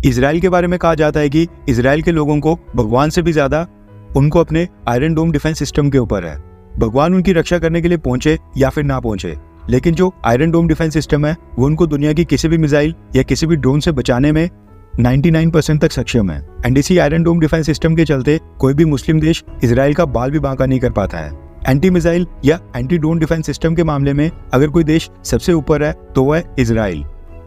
Israel के बारे में कहा जाता है कि इजराइल के लोगों को भगवान से भी ज्यादा उनको अपने आयरन डोम डिफेंस सिस्टम के ऊपर है। भगवान उनकी रक्षा करने के लिए पहुंचे या फिर ना पहुंचे, लेकिन जो आयरन डोम डिफेंस सिस्टम है वो उनको दुनिया की किसी भी मिसाइल या किसी भी ड्रोन से बचाने में 99% तक सक्षम है। एंड इसी आयरन डोम डिफेंस सिस्टम के चलते कोई भी मुस्लिम देश इजराइल का बाल भी बांका नहीं कर पाता है। एंटी मिसाइल या एंटी ड्रोन डिफेंस सिस्टम के मामले में अगर कोई देश सबसे ऊपर है तो वो है इजराइल,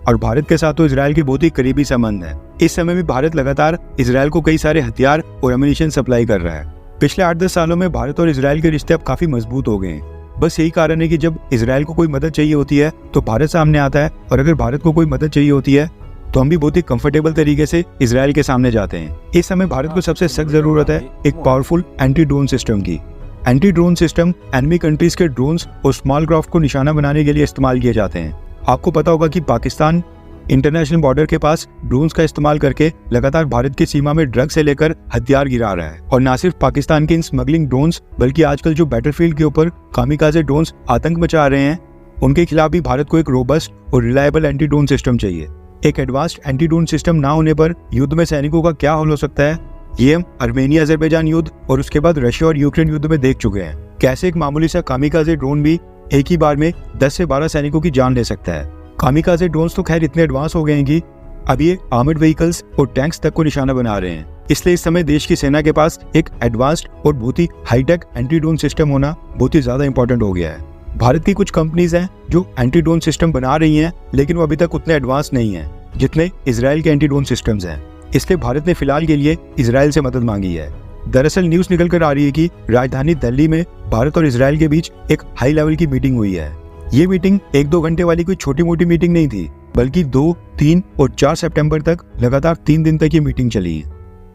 और भारत के साथ तो इजराइल के बहुत ही करीबी संबंध है। इस समय भी भारत लगातार इजराइल को कई सारे हथियार और एम्युनिशन सप्लाई कर रहा है। पिछले 8-10 सालों में भारत और इजराइल के रिश्ते अब काफी मजबूत हो गए हैं। बस यही कारण है कि जब इजराइल को कोई मदद चाहिए होती है तो भारत सामने आता है, और अगर भारत को कोई मदद चाहिए होती है तो हम भी बहुत ही कंफर्टेबल तरीके से इजराइल के सामने जाते हैं। इस समय भारत को सबसे सख्त जरूरत है एक पावरफुल एंटी ड्रोन सिस्टम की। Anti drone system enemy countries के ड्रोन्स और स्मॉल क्राफ्ट को निशाना बनाने के लिए इस्तेमाल किए जाते हैं। आपको पता होगा कि पाकिस्तान इंटरनेशनल बॉर्डर के पास ड्रोन्स का इस्तेमाल करके लगातार भारत की सीमा में ड्रग से लेकर हथियार गिरा रहा है। और न सिर्फ पाकिस्तान के इन स्मगलिंग ड्रोन्स, बल्कि आजकल जो बैटलफील्ड के ऊपर कामिकाज़े ड्रोन्स आतंक मचा रहे हैं, उनके खिलाफ भी भारत को एक रोबस्ट और रिलायबल एंटी ड्रोन सिस्टम चाहिए। एक एडवांस्ड एंटी ड्रोन सिस्टम ना होने पर युद्ध में सैनिकों का क्या हाल हो सकता है, ये हम आर्मेनिया अजरबैजान युद्ध और उसके बाद रशिया और यूक्रेन युद्ध में देख चुके हैं। कैसे एक मामूली सा कामिकाज़े ड्रोन भी एक ही बार में 10 से 12 सैनिकों की जान ले सकता है। कामिकाज़े ड्रोन्स तो खैर इतने एडवांस हो गए हैं कि अब ये आर्मर्ड व्हीकल्स और टैंक्स तक को निशाना बना रहे हैं। इसलिए इस समय देश की सेना के पास एक एडवांस्ड और बहुत ही हाईटेक एंटी ड्रोन सिस्टम होना बहुत ही ज्यादा इंपॉर्टेंट हो गया है। भारत की कुछ कंपनीज हैं जो एंटी ड्रोन सिस्टम बना रही हैं, लेकिन वो अभी तक उतने एडवांस नहीं है जितने इजराइल के एंटी ड्रोन सिस्टम्स हैं। इसलिए भारत ने फिलहाल के लिए इजराइल से मदद मांगी है। दरअसल न्यूज निकल कर आ रही है कि राजधानी दिल्ली में भारत और इजराइल के बीच एक हाई लेवल की मीटिंग हुई है। ये मीटिंग 1-2 घंटे वाली कोई छोटी मोटी मीटिंग नहीं थी, बल्कि 2, 3 और 4 सितंबर तक लगातार 3 दिन तक ये मीटिंग चली।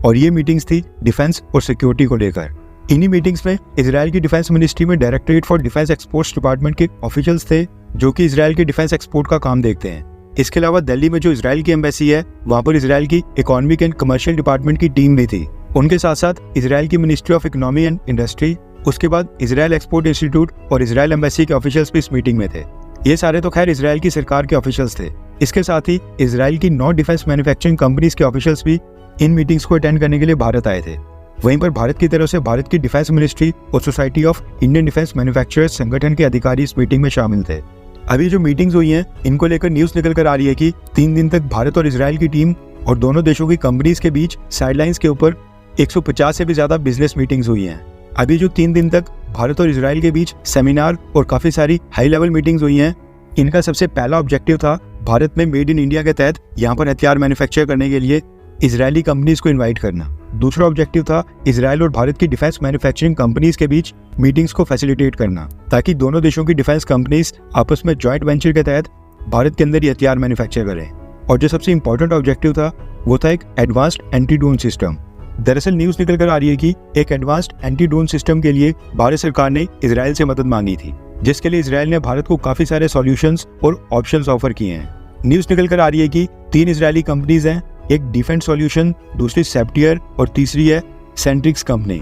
और ये मीटिंग्स थी डिफेंस और सिक्योरिटी को लेकर। इन्हीं मीटिंग्स में इजराइल की डिफेंस मिनिस्ट्री में directorate for defence exports department के ऑफिशियल्स थे, जो कि इजराइल के डिफेंस एक्सपोर्ट का काम देखते हैं। इसके अलावा दिल्ली में जो इजराइल की एम्बेसी है, वहाँ पर इजराइल की इकोनॉमिक एंड कमर्शियल डिपार्टमेंट की टीम भी थी। उनके साथ साथ इजराइल की ministry of economy and industry, उसके बाद इजराइल एक्सपोर्ट इंस्टीट्यूट और इजराइल एम्बेसी के ऑफिशियल्स भी इस मीटिंग में थे। ये सारे तो खैर इजराइल की सरकार के ऑफिशियल्स थे। इसके साथ ही इजराइल की 9 डिफेंस मैन्युफैक्चरिंग कंपनीज के ऑफिशियल्स भी इन मीटिंग्स को अटेंड करने के लिए भारत आए थे। वहीं पर भारत की तरफ से भारत की डिफेंस मिनिस्ट्री और society of Indian defence manufacturers संगठन के अधिकारी इस मीटिंग में शामिल थे। अभी जो मीटिंग्स हुई हैं, इनको लेकर न्यूज निकल कर आ रही है कि 3 दिन तक भारत और इजराइल की टीम और दोनों देशों की कंपनीज के बीच साइडलाइंस के ऊपर 150 से भी ज्यादा बिजनेस मीटिंग्स हुई हैं। अभी जो 3 दिन तक भारत और इजराइल के बीच सेमिनार और काफी सारी हाई लेवल मीटिंग्स हुई हैं, इनका सबसे पहला ऑब्जेक्टिव था भारत में मेड इन इंडिया के तहत यहाँ पर हथियार मैन्युफैक्चर करने के लिए इजरायली कंपनीज को इनवाइट करना। दूसरा ऑब्जेक्टिव था इजराइल और भारत की डिफेंस मैन्युफैक्चरिंग कंपनीज के बीच मीटिंग्स को फैसिलिटेट करना, ताकि दोनों देशों की डिफेंस कंपनीज आपस में जॉइंट वेंचर के तहत भारत के अंदर ही हथियार मैन्युफैक्चर करें। और जो सबसे इंपॉर्टेंट ऑब्जेक्टिव था वो था एक एडवांस्ड एंटी ड्रोन सिस्टम। दरअसल न्यूज निकल कर आ रही है कि एक एडवांस्ड एंटी ड्रोन सिस्टम के लिए भारत सरकार ने इजराइल से मदद मांगी थी, जिसके लिए इजराइल ने भारत को काफी सारे सॉल्यूशंस और ऑप्शंस ऑफर किए हैं। न्यूज निकल कर आ रही है कि 3 इजरायली कंपनीज हैं, एक डिफेंस सॉल्यूशन, दूसरी सेप्टियर और तीसरी है सेंट्रिक्स कंपनी।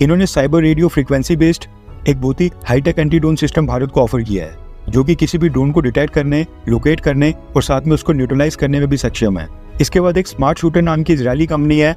इन्होंने साइबर रेडियो फ्रीक्वेंसी बेस्ड एक बहुत ही high tech anti drone system Bharat को ऑफर किया है, जो कि किसी भी ड्रोन को डिटेक्ट करने, लोकेट करने और साथ में उसको न्यूट्रलाइज करने में भी सक्षम है। इसके बाद एक स्मार्ट शूटर नाम की इजरायली कंपनी है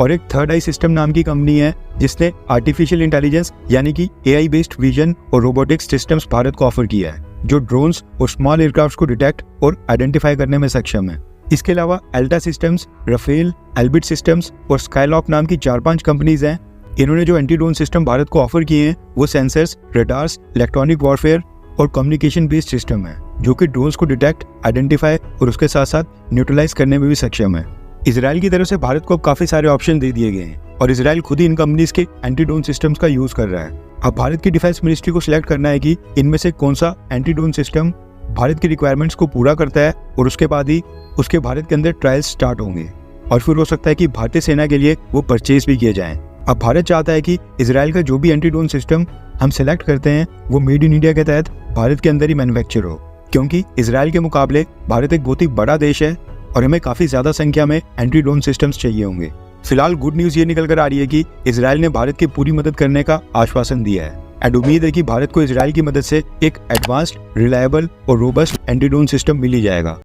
और एक थर्ड आई सिस्टम नाम की कंपनी है, जिसने आर्टिफिशियल इंटेलिजेंस यानी कि AI बेस्ड विजन और रोबोटिक्स सिस्टम्स भारत को ऑफर किया है, जो ड्रोन्स और स्मॉल एयरक्राफ्ट को डिटेक्ट और आइडेंटिफाई करने में सक्षम है। इसके अलावा Elta systems, Rafael, Elbit systems और स्काईलॉक नाम की 4-5 कंपनीज हैं। इन्होंने जो एंटी ड्रोन सिस्टम भारत को ऑफर किए हैं वो सेंसर्स, रडार्स, इलेक्ट्रॉनिक वॉरफेयर और कम्युनिकेशन बेस्ड सिस्टम है, जो कि ड्रोन्स को डिटेक्ट, आइडेंटिफाई और उसके साथ साथ न्यूट्रलाइज करने में भी सक्षम है। इजराइल की तरफ से भारत को अब काफी सारे ऑप्शन दे दिए गए हैं और इजराइल खुद ही इन कंपनीज के एंटी ड्रोन सिस्टम्स का यूज कर रहा है। अब भारत की डिफेंस मिनिस्ट्री को सिलेक्ट करना है कि इनमें से कौन सा एंटी ड्रोन सिस्टम भारत की रिक्वायरमेंट्स को पूरा करता है, और उसके बाद ही उसके भारत के अंदर ट्रायल्स स्टार्ट होंगे और फिर हो सकता है कि भारतीय सेना के लिए वो परचेज भी किए जाएं। अब भारत चाहता है कि इजराइल का जो भी एंटी ड्रोन सिस्टम हम सिलेक्ट करते हैं वो मेड इन इंडिया के तहत भारत के अंदर ही मैन्युफैक्चर हो, क्योंकि इजराइल के मुकाबले भारत एक बहुत ही बड़ा देश है और हमें काफी ज्यादा संख्या में एंटी ड्रोन सिस्टम्स चाहिए होंगे। फिलहाल गुड न्यूज ये निकल कर आ रही है कि इजराइल ने भारत की पूरी मदद करने का आश्वासन दिया है एंड उम्मीद है कि भारत को इजराइल की मदद से एक एडवांस्ड, रिलायबल और रोबस्ट एंटी ड्रोन सिस्टम मिल ही जाएगा।